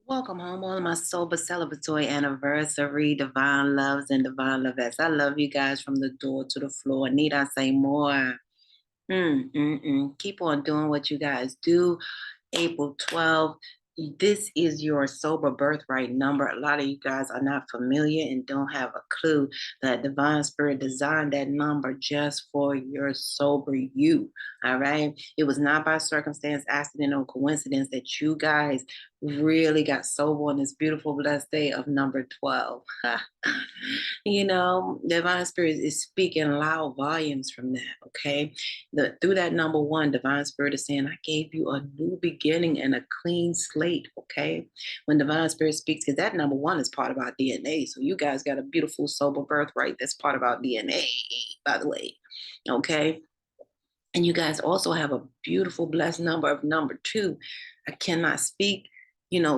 Welcome home, all of my sober celebratory anniversary, divine loves and divine lovettes. I love you guys from the door to the floor. Need I say more? Keep on doing what you guys do. April 12th. This is your sober birthright number. A lot of you guys are not familiar and don't have a clue that Divine Spirit designed that number just for your sober you. All right. It was not by circumstance, accident, or coincidence that you guys really got sober on this beautiful, blessed day of number 12. Divine Spirit is speaking loud volumes from that. Okay, through that number one, Divine Spirit is saying, I gave you a new beginning and a clean slate. Okay, when Divine Spirit speaks, because that number one is part of our DNA. So you guys got a beautiful sober birthright that's part of our DNA, by the way. Okay. And you guys also have a beautiful, blessed number of number two. I cannot speak,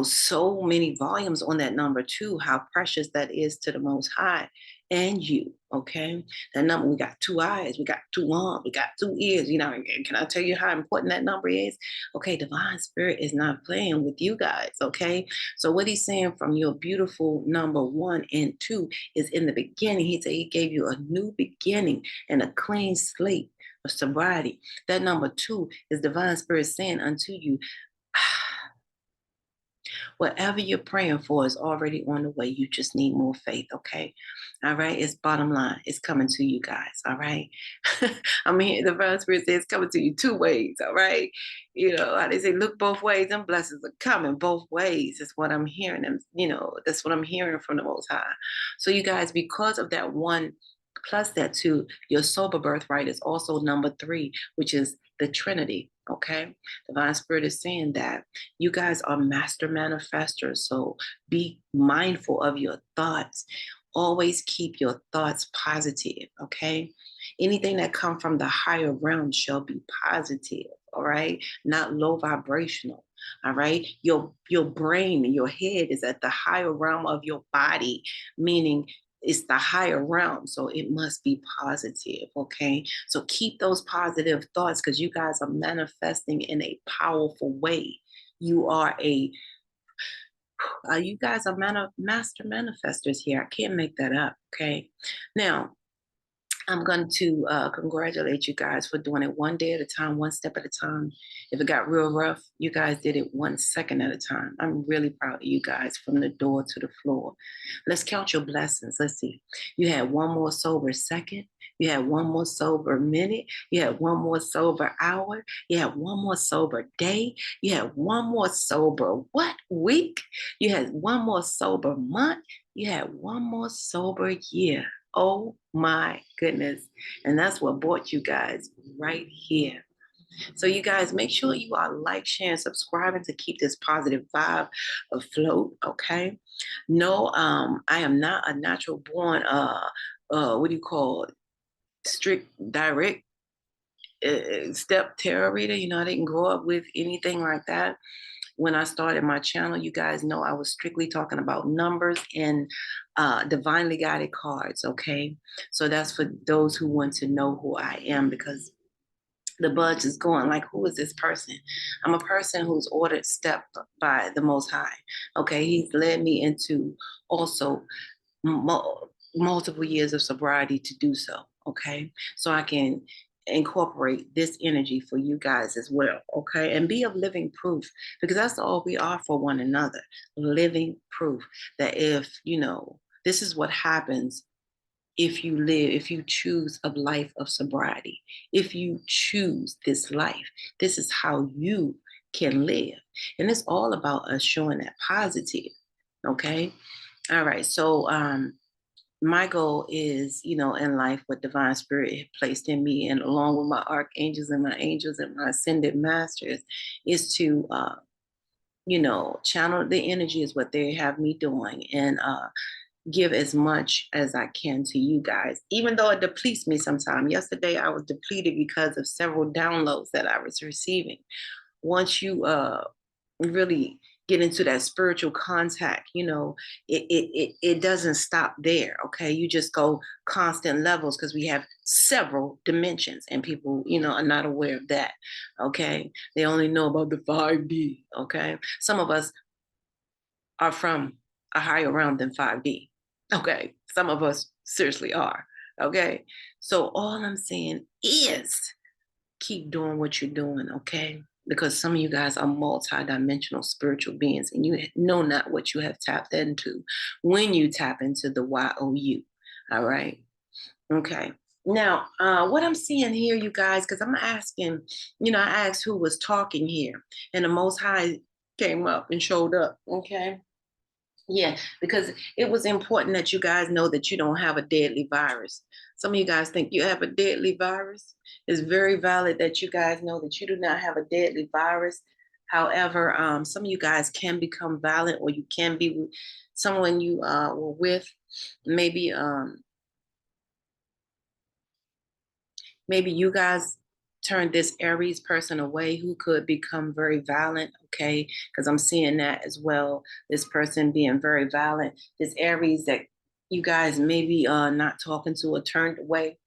so many volumes on that number two, how precious that is to the Most High and you. Okay. That number, we got two eyes, we got two arms, we got two ears. And can I tell you how important that number is? Okay. Divine Spirit is not playing with you guys. Okay. So, what he's saying from your beautiful number one and two is in the beginning, he said he gave you a new beginning and a clean slate of sobriety. That number two is Divine Spirit saying unto you, whatever you're praying for is already on the way. You just need more faith, okay? All right, it's bottom line. It's coming to you guys, all right? I mean, the Divine Spirit says it's coming to you two ways, all right? How they say, look both ways, and blessings are coming both ways. Is what I'm hearing. And, that's what I'm hearing from the Most High. So, you guys, because of that one, plus that two, your sober birthright is also number three, which is the Trinity. Okay. Divine Spirit is saying that you guys are master manifestors. So be mindful of your thoughts. Always keep your thoughts positive. Okay. Anything that comes from the higher realm shall be positive. All right. Not low vibrational. All right. Your brain and your head is at the higher realm of your body, meaning it's the higher realm, so it must be positive. Okay, so keep those positive thoughts because you guys are manifesting in a powerful way. You guys are master manifestors here. I can't make that up. Okay, now I'm going to congratulate you guys for doing it one day at a time, one step at a time. If it got real rough, you guys did it 1 second at a time. I'm really proud of you guys from the door to the floor. Let's count your blessings. Let's see. You had one more sober second. You had one more sober minute. You had one more sober hour. You had one more sober day. You had one more sober week? You had one more sober month. You had one more sober year. Oh my goodness. And that's what brought you guys right here. So you guys make sure you are like, sharing, subscribing to keep this positive vibe afloat. Okay. No, I am not a natural born what do you call it? Strict direct step tarot reader. I didn't grow up with anything like that. When I started my channel, you guys know I was strictly talking about numbers and divinely guided cards. Okay. So that's for those who want to know who I am because the buzz is going like, who is this person? I'm a person who's ordered step by the Most High. Okay. He's led me into also multiple years of sobriety to do so. Okay. So I can incorporate this energy for you guys as well. Okay. And be of living proof because that's all we are for one another. Living proof that this is what happens if you choose a life of sobriety, if you choose this life, this is how you can live. And it's all about us showing that positive. Okay. All right. So, my goal is, in life, what Divine Spirit had placed in me, and along with my archangels and my angels and my ascended masters, is to, channel the energy is what they have me doing, and give as much as I can to you guys, even though it depletes me sometimes. Yesterday, I was depleted because of several downloads that I was receiving. Once you really get into that spiritual contact, it doesn't stop there. Okay. You just go constant levels because we have several dimensions and people, are not aware of that. Okay. They only know about the 5D. Okay. Some of us are from a higher realm than 5D. Okay. Some of us seriously are. Okay. So all I'm saying is keep doing what you're doing. Okay. Because some of you guys are multi-dimensional spiritual beings and you know not what you have tapped into when you tap into the YOU. All right. Okay. Now, what I'm seeing here, you guys, because I'm asking, I asked who was talking here, and the Most High came up and showed up. Okay. Yeah, because it was important that you guys know that you don't have a deadly virus. Some of you guys think you have a deadly virus. It's very valid that you guys know that you do not have a deadly virus. However, some of you guys can become violent, or you can be with someone you were with, maybe maybe you guys turned this Aries person away who could become very violent, okay? Because I'm seeing that as well. This person being very violent. This Aries that you guys maybe not talking to or turned away.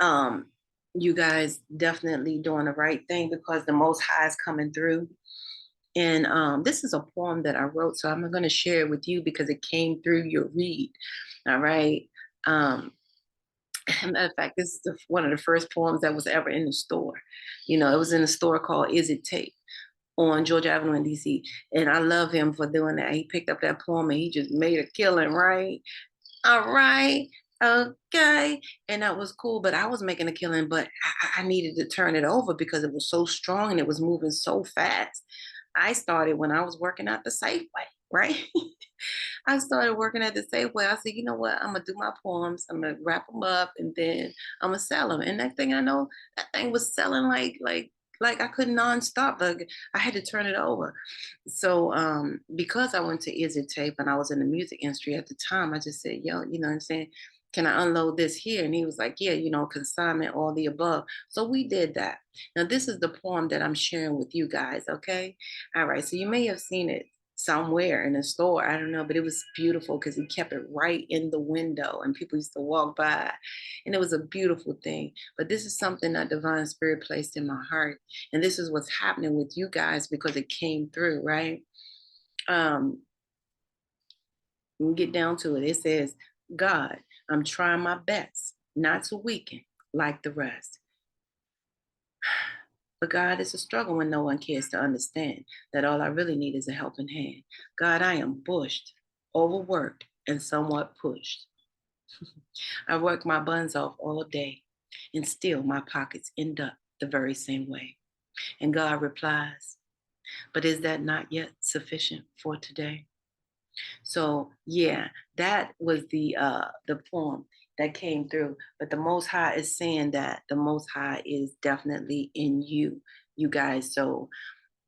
Um, you guys definitely doing the right thing because the Most High is coming through. And this is a poem that I wrote, so I'm going to share it with you because it came through your read. All right. Matter of fact, this is one of the first poems that was ever in the store. It was in a store called Is It Tape on Georgia Avenue in DC. And I love him for doing that. He picked up that poem and he just made a killing, right? All right. Okay. And that was cool. But I was making a killing, but I needed to turn it over because it was so strong and it was moving so fast. I started when I was working at the Safeway, right? I started working at the Safeway. I said, you know what? I'm gonna do my poems. I'm gonna wrap them up, and then I'm gonna sell them. And next thing I know, that thing was selling like I could nonstop. Like I had to turn it over. So because I went to Izzy Tape and I was in the music industry at the time, I just said, yo, you know what I'm saying? Can I unload this here? And he was like, yeah, consignment, all the above. So we did that. Now, this is the poem that I'm sharing with you guys, okay? All right, so you may have seen it somewhere in a store. I don't know, but it was beautiful because he kept it right in the window and people used to walk by. And it was a beautiful thing. But this is something that Divine Spirit placed in my heart. And this is what's happening with you guys because it came through, right? We get down to it. It says, God, I'm trying my best not to weaken like the rest. But God, it's a struggle when no one cares to understand that all I really need is a helping hand. God, I am bushed, overworked, and somewhat pushed. I work my buns off all day, and still my pockets end up the very same way. And God replies, but is that not yet sufficient for today? So yeah, that was the poem that came through. But the Most High is saying that the Most High is definitely in you guys. So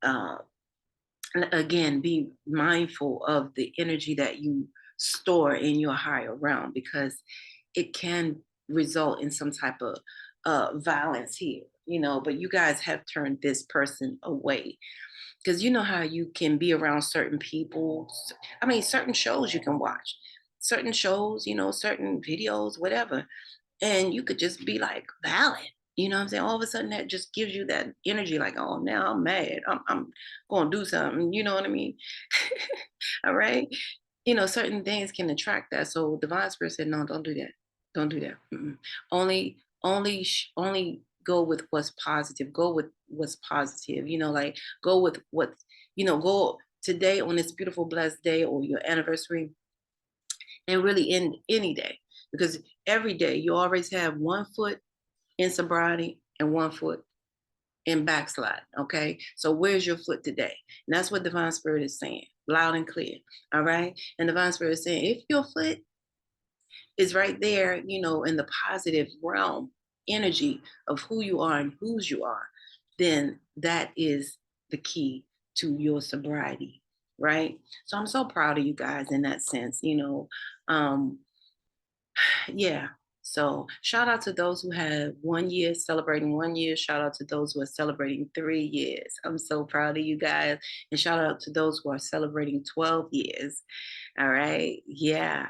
uh, and again, be mindful of the energy that you store in your higher realm because it can result in some type of violence here. But you guys have turned this person away because you know how you can be around certain people. I mean, certain shows you can watch, certain shows, certain videos, whatever, and you could just be like valid. You know what I'm saying? All of a sudden, that just gives you that energy, like, oh, now I'm mad. I'm going to do something. You know what I mean? All right. Certain things can attract that. So divine spirit said, no, don't do that. Don't do that. Mm-mm. Only go with what's positive. Go with what's positive. Like go with go today on this beautiful blessed day or your anniversary, and really in any day, because every day you always have one foot in sobriety and one foot in backslide. Okay. So where's your foot today? And that's what divine spirit is saying, loud and clear. All right. And divine spirit is saying, if your foot is right there, in the positive realm energy of who you are and whose you are, then that is the key to your sobriety. Right. So I'm so proud of you guys in that sense, um, yeah. So shout out to those who have 1 year, celebrating 1 year. Shout out to those who are celebrating 3 years. I'm so proud of you guys. And shout out to those who are celebrating 12 years. All right. Yeah.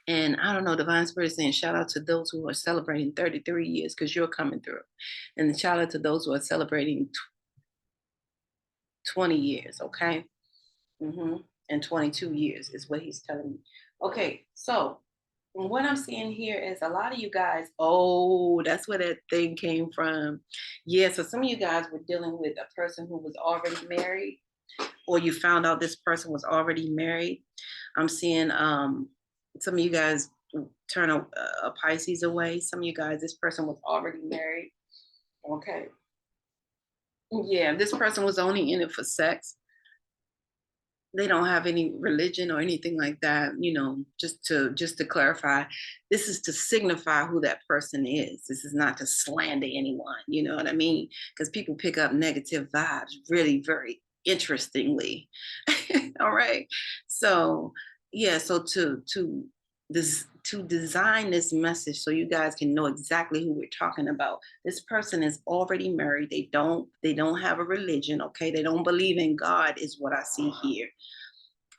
And I don't know, Divine Spirit is saying shout out to those who are celebrating 33 years because you're coming through. And shout out to those who are celebrating 20 years. Okay. in 22 years is what he's telling me. Okay, so what I'm seeing here is a lot of you guys, oh, that's where that thing came from. Yeah, so some of you guys were dealing with a person who was already married, or you found out this person was already married. I'm seeing some of you guys turn a Pisces away. Some of you guys, this person was already married. Okay. Yeah, this person was only in it for sex. They don't have any religion or anything like that, just to clarify, this is to signify who that person is. This is not to slander anyone, you know what I mean? Because people pick up negative vibes really very interestingly. All right. So yeah, so to design this message so you guys can know exactly who we're talking about. This person is already married. They don't have a religion, okay? They don't believe in God is what I see here.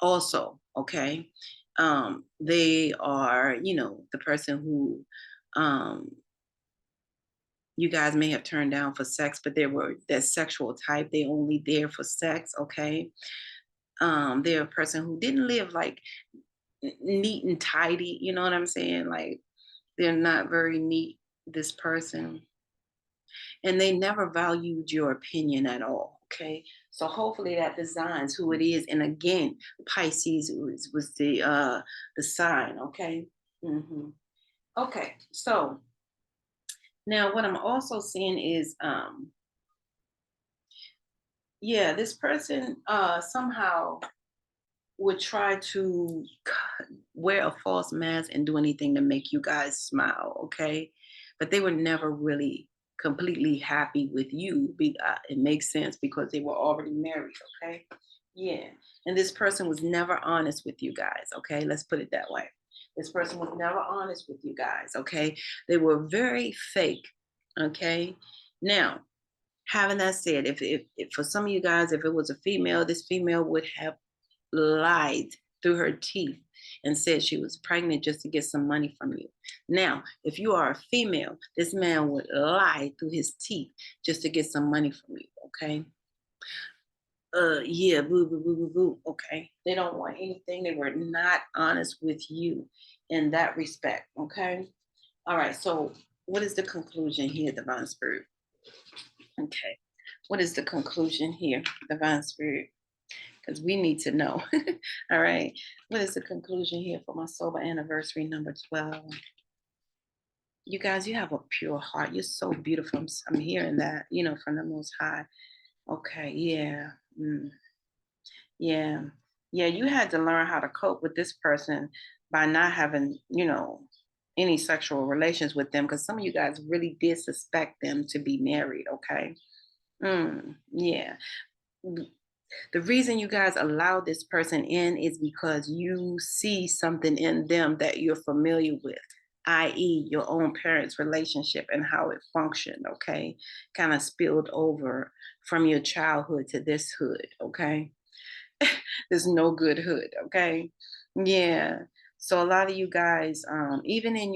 Also, okay? They are, the person who um you guys may have turned down for sex, but they were that sexual type. They only there for sex, okay? They're a person who didn't live like neat and tidy, you know what I'm saying? Like they're not very neat, this person, and they never valued your opinion at all. Okay, so hopefully that designs who it is. And again, Pisces was the sign. Okay. hmm Okay, so now what I'm also seeing is yeah, this person somehow would try to wear a false mask and do anything to make you guys smile, okay? But they were never really completely happy with you. It makes sense because they were already married, okay? Yeah. And this person was never honest with you guys, okay? Let's put it that way. This person was never honest with you guys, okay? They were very fake, okay? Now, having that said, if for some of you guys, if it was a female, this female would have lied through her teeth and said she was pregnant just to get some money from you. Now, if you are a female, this man would lie through his teeth just to get some money from you, okay? Yeah, boo, boo, boo, boo, boo. Okay. They don't want anything. They were not honest with you in that respect, okay? All right, so what is the conclusion here, Divine Spirit? Okay. What is the conclusion here, Divine Spirit? Because we need to know. All right. What is the conclusion here for my sober anniversary number 12? You guys, you have a pure heart. You're so beautiful. I'm hearing that, from the Most High. Okay. Yeah. Yeah. Yeah. You had to learn how to cope with this person by not having, any sexual relations with them, because some of you guys really did suspect them to be married. Okay. Yeah. The reason you guys allow this person in is because you see something in them that you're familiar with, i.e., your own parents' relationship and how it functioned, okay? Kind of spilled over from your childhood to this hood, okay? There's no good hood, okay? Yeah. So a lot of you guys, even in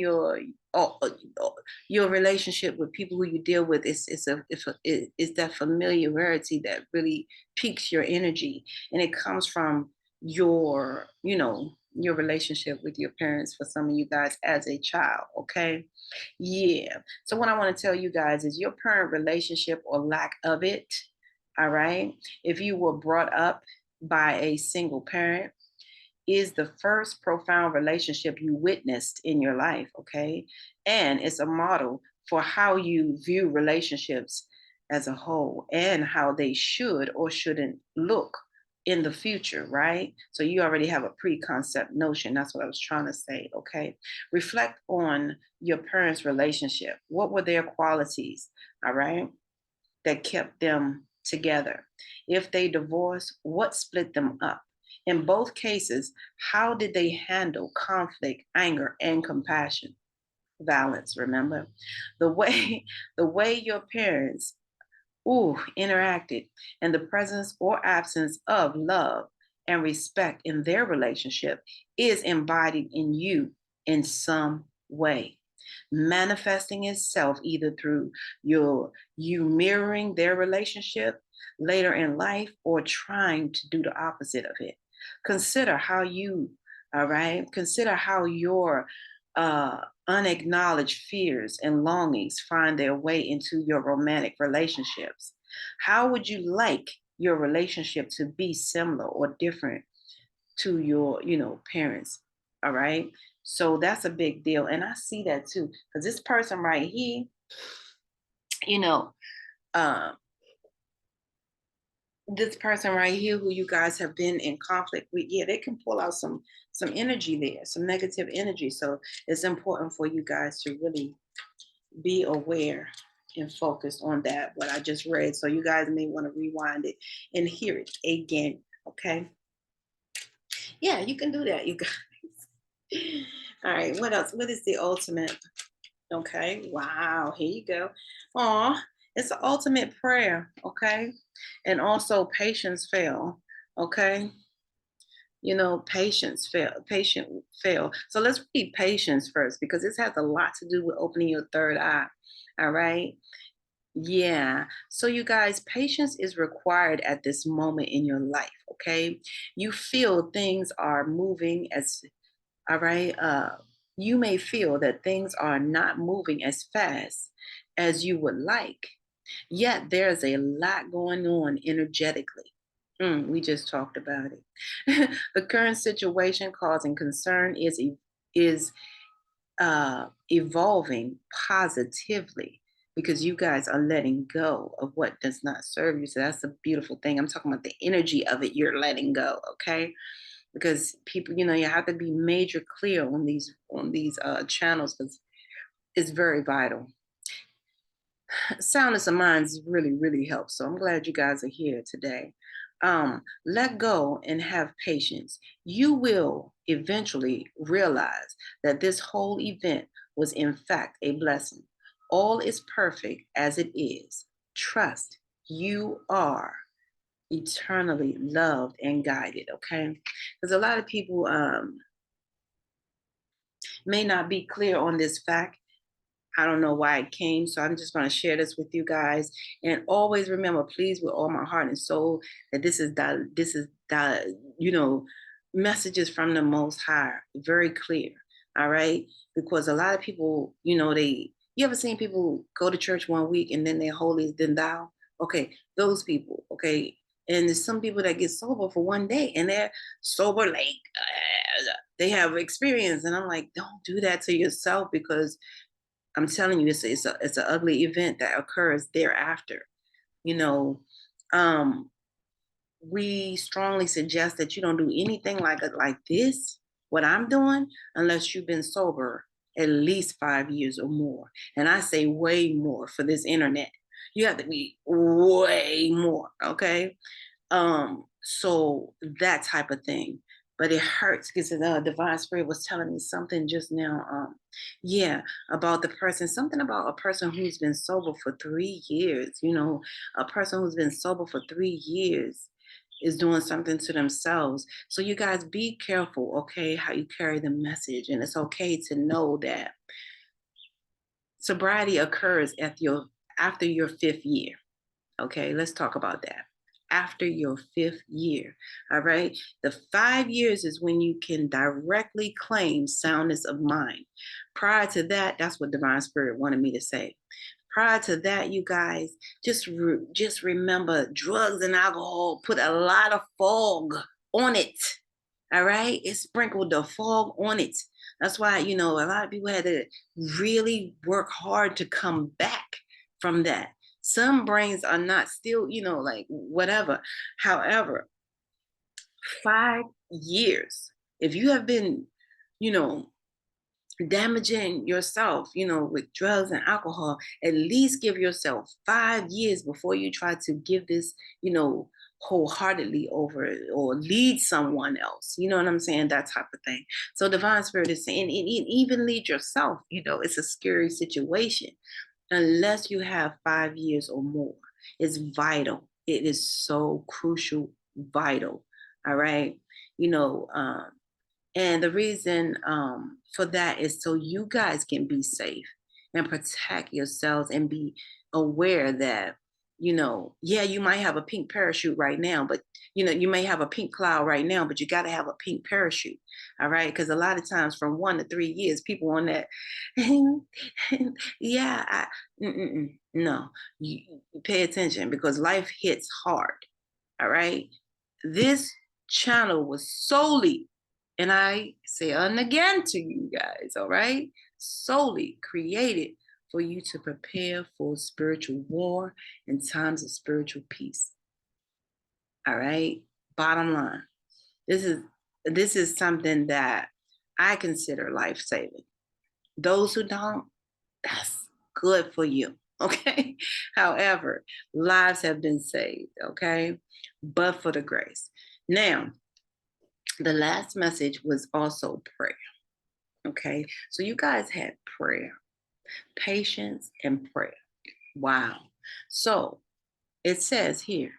oh, oh, your relationship with people who you deal with, it's that familiarity that really piques your energy, and it comes from your relationship with your parents. For some of you guys, as a child, okay, yeah. So what I want to tell you guys is your parent relationship or lack of it. All right. If you were brought up by a single parent, is the first profound relationship you witnessed in your life, okay? And it's a model for how you view relationships as a whole and how they should or shouldn't look in the future, right? So you already have a pre-concept notion. That's what I was trying to say, okay? Reflect on your parents' relationship. What were their qualities, all right, that kept them together? If they divorced, what split them up? In both cases, how did they handle conflict, anger, and compassion? Balance, remember? The way the way your parents interacted and the presence or absence of love and respect in their relationship is embodied in you in some way, manifesting itself either through you mirroring their relationship later in life or trying to do the opposite of it. Consider how you, all right, consider how your unacknowledged fears and longings find their way into your romantic relationships. How would you like your relationship to be similar or different to your, parents? All right. So that's a big deal. And I see that too. Because this person right here, you know, uh, this person right here who you guys have been in conflict with, yeah, they can pull out some energy there, some negative energy. So it's important for you guys to really be aware and focus on that what I just read. So you guys may want to rewind it and hear it again. Okay. Yeah, you can do that, you guys. All right, what else? What is the ultimate? Okay, wow, here you go. Oh, it's an ultimate prayer. Okay, and also patience fail. Okay, patience fail, patient fail. So let's read patience first because this has a lot to do with opening your third eye. All right. Yeah. So, you guys, patience is required at this moment in your life. Okay. You feel things are moving as, all right. You may feel that things are not moving as fast as you would like, yet there's a lot going on energetically. We just talked about it. The current situation causing concern is evolving positively because you guys are letting go of what does not serve you. So that's a beautiful thing. I'm talking about the energy of it. You're letting go, okay? Because people, you have to be major clear on these channels because it's very vital. Soundness of minds really, really helps. So I'm glad you guys are here today. Let go and have patience. You will eventually realize that this whole event was, in fact, a blessing. All is perfect as it is. Trust you are eternally loved and guided, okay? Because a lot of people may not be clear on this fact. I don't know why it came, so I'm just going to share this with you guys. And always remember, please, with all my heart and soul, that this is messages from the Most High, very clear. All right, because a lot of people, you ever seen people go to church one week and then they're holy, then thou? Okay, those people. Okay, and there's some people that get sober for one day and they're sober like they have experience, and I'm like, don't do that to yourself because I'm telling you, it's an ugly event that occurs thereafter. You know, um, we strongly suggest that you don't do anything like this, what I'm doing, unless you've been sober at least 5 years or more. And I say way more for this internet. You have to be way more, okay? So that type of thing. But it hurts because the divine spirit was telling me something just now. Yeah, about the person, something about a person who's been sober for 3 years. A person who's been sober for 3 years is doing something to themselves. So you guys be careful, okay, how you carry the message. And it's okay to know that sobriety occurs after your fifth year. Okay, let's talk about that. After your fifth year, all right? The 5 years is when you can directly claim soundness of mind. Prior to that, that's what Divine Spirit wanted me to say. Prior to that, you guys, just remember drugs and alcohol put a lot of fog on it. All right, it sprinkled the fog on it. That's why, a lot of people had to really work hard to come back from that. Some brains are not still, like whatever. However, 5 years, if you have been, you know, damaging yourself, with drugs and alcohol, at least give yourself 5 years before you try to give this, wholeheartedly over or lead someone else. You know what I'm saying? That type of thing. So divine spirit is saying, and even lead yourself. It's a scary situation unless you have 5 years or more. It's vital. It is so crucial, vital. All right. You know, and the reason for that is so you guys can be safe and protect yourselves and be aware that Yeah, you might have a pink parachute right now, but you may have a pink cloud right now, but you got to have a pink parachute. All right. Because a lot of times from 1 to 3 years, people on that, yeah, no, you pay attention because life hits hard. All right. This channel was solely, and I say and again to you guys, all right, solely created for you to prepare for spiritual war and times of spiritual peace. All right. Bottom line, this is this is something that I consider life saving. Those who don't, that's good for you. Okay. However, lives have been saved. Okay. But for the grace. Now, the last message was also prayer. Okay. So you guys had prayer, patience, and prayer. Wow. So it says here,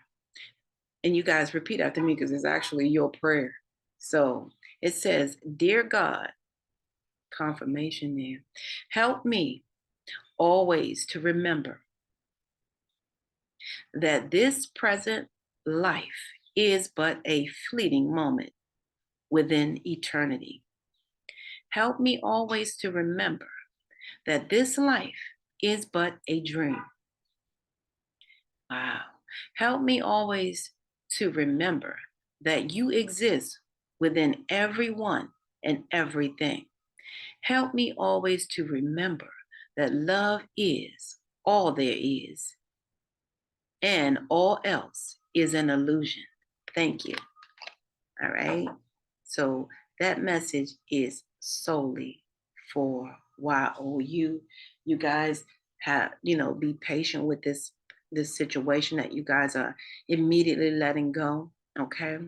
and you guys repeat after me because it's actually your prayer. So it says, Dear God, confirmation there, help me always to remember that this present life is but a fleeting moment within eternity. Help me always to remember that this life is but a dream. Wow. Help me always to remember that you exist within everyone and everything. Help me always to remember that love is all there is, and all else is an illusion. Thank you. All right. So that message is solely for you guys have, be patient with this situation that you guys are immediately letting go. Okay.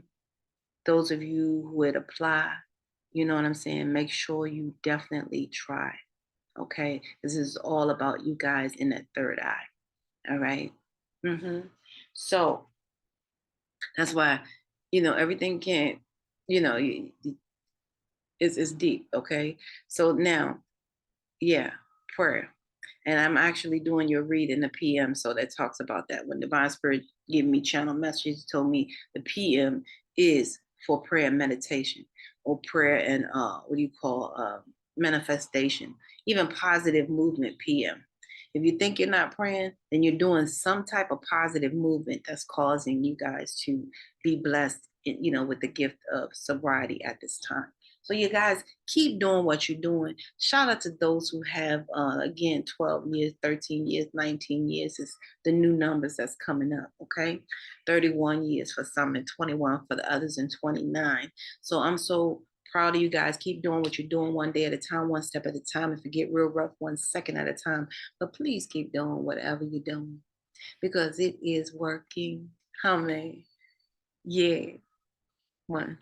Those of you who would apply, you know what I'm saying? Make sure you definitely try. Okay. This is all about you guys in that third eye. All right. So that's why, everything can't, you know, it's deep. Okay. So now, yeah, prayer. And I'm actually doing your read in the PM. So that talks about that. When Divine Spirit gave me channel messages, told me the PM is for prayer and meditation, or prayer and what do you call manifestation, even positive movement PM. If you think you're not praying, then you're doing some type of positive movement that's causing you guys to be blessed, with the gift of sobriety at this time. So you guys keep doing what you're doing. Shout out to those who have, again, 12 years, 13 years, 19 years is the new numbers that's coming up, okay? 31 years for some and 21 for the others and 29. So I'm so proud of you guys. Keep doing what you're doing one day at a time, one step at a time. If you get real rough, 1 second at a time. But please keep doing whatever you're doing because it is working. How many? Yeah. One.